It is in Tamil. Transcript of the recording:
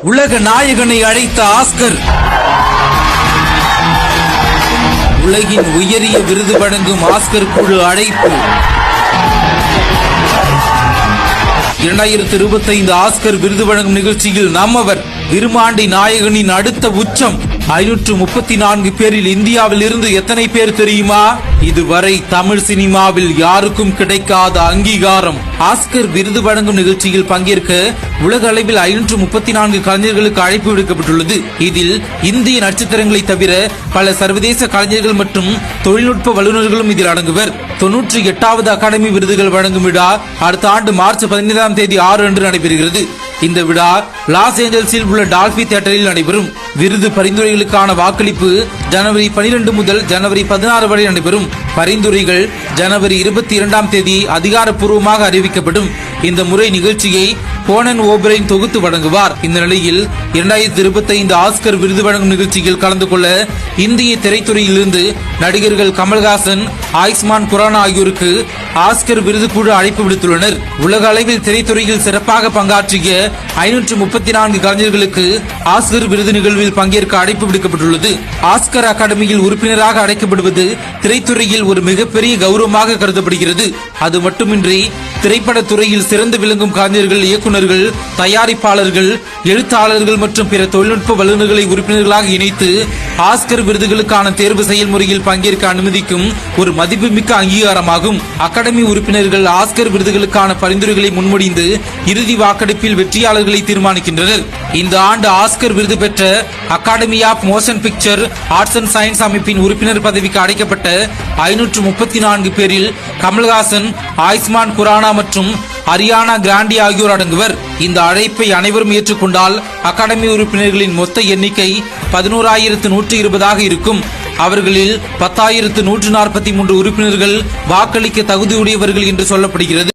உலக நாயகனை அழைத்த ஆஸ்கர். உலகின் உயரிய விருது வழங்கும் ஆஸ்கர் குழு அழைப்பு. 2025 ஆஸ்கர் விருது வழங்கும் நிகழ்ச்சியில் நம்மவர் விருமாண்டி நாயகனின் அடுத்த உச்சம் 534 பேரில் இந்தியாவில் இருந்து எத்தனை பேர் தெரியுமா? இதுவரை தமிழ் சினிமாவில் யாருக்கும் கிடைக்காத அங்கீகாரம். ஆஸ்கர் விருது வழங்கும் நிகழ்ச்சியில் பங்கேற்க உலக அளவில் 534 கலைஞர்களுக்கு அழைப்பு விடுக்கப்பட்டுள்ளது. இதில் இந்திய நட்சத்திரங்களை தவிர பல சர்வதேச கலைஞர்கள் மற்றும் தொழில்நுட்ப வல்லுநர்களும் இதில் அடங்குவர். 98வது அகாடமி விருதுகள் வழங்கும் விழா அடுத்த ஆண்டு மார்ச் 15ஆம் தேதி 6 அன்று நடைபெறுகிறது. இந்த விழா லாஸ் ஏஞ்சல்ஸில் உள்ள டால்பி தியேட்டரில் நடைபெறும். விருது பரிந்துரைகளுக்கான வாக்களிப்பு ஜனவரி 12 முதல் ஜனவரி 16 வரை நடைபெறும். பரிந்துரைகள் ஜனவரி 22ஆம் தேதி அதிகாரப்பூர்வமாக அறிவிக்கப்படும். இந்த முறை நிகழ்ச்சியை கோனன் ஓபரைன் தொகுத்து வழங்குவார். இந்த நிலையில் 2025 ஆஸ்கர் விருது வழங்கும் நிகழ்ச்சியில் கலந்து கொள்ள இந்திய திரைத்துறையிலிருந்து நடிகர்கள் கமல்ஹாசன், ஆயுஷ்மான் குரானா ஆகியோருக்கு ஆஸ்கர் விருது குழு அழைப்பு விடுத்துள்ளனர். உலக அளவில் திரைத்துறையில் சிறப்பாக பங்காற்றிய 534 கலைஞர்களுக்கு ஆஸ்கர் விருது நிகழ்வில் பங்கேற்க அழைப்பு விடுக்கப்பட்டுள்ளது. ஆஸ்கர் அகாடமியில் உறுப்பினராக அழைக்கப்படுவது திரைத்துறையில் ஒரு மிகப்பெரிய கௌரவமாக கருதப்படுகிறது. அது மட்டுமின்றி திரைப்பட துறையில் சிறந்து விளங்கும் கலைஞர்கள், இயக்குநர்கள், தயாரிப்பாளர்கள், எழுத்தாளர்கள் மற்றும் பிற தொழில்நுட்ப வல்லுநர்களை உறுப்பினர்களாக இணைத்து ஆஸ்கர் விருதுகளுக்கான தேர்வு செயல்முறையில் பங்கேற்க அனுமதிக்கும் ஒரு மதிப்புமிக்க அங்கீகாரமாகும். அகாடமி உறுப்பினர்கள் ஆஸ்கர் விருதுகளுக்கான பரிந்துரைகளை முன்மொழிந்து இறுதி வாக்கெடுப்பில் வெற்றியாளர்களை தீர்மானிக்கின்றனர். இந்த ஆண்டு ஆஸ்கர் விருது பெற்ற Academy of Motion Picture Arts and Science அமைப்பின் உறுப்பினர் பதவிக்கு அழைக்கப்பட்ட 534 பேரில் கமல்ஹாசன், ஆயுஷ்மான் குரானா மற்றும் ஹரியானா கிராண்டி ஆகியோர் அடங்குவர். இந்த அழைப்பை அனைவரும் ஏற்றுக்கொண்டால் அகாடமி உறுப்பினர்களின் மொத்த எண்ணிக்கை 11,120 இருக்கும். அவர்களில் 10,143 உறுப்பினர்கள் வாக்களிக்க தகுதியுடையவர்கள் என்று சொல்லப்படுகிறது.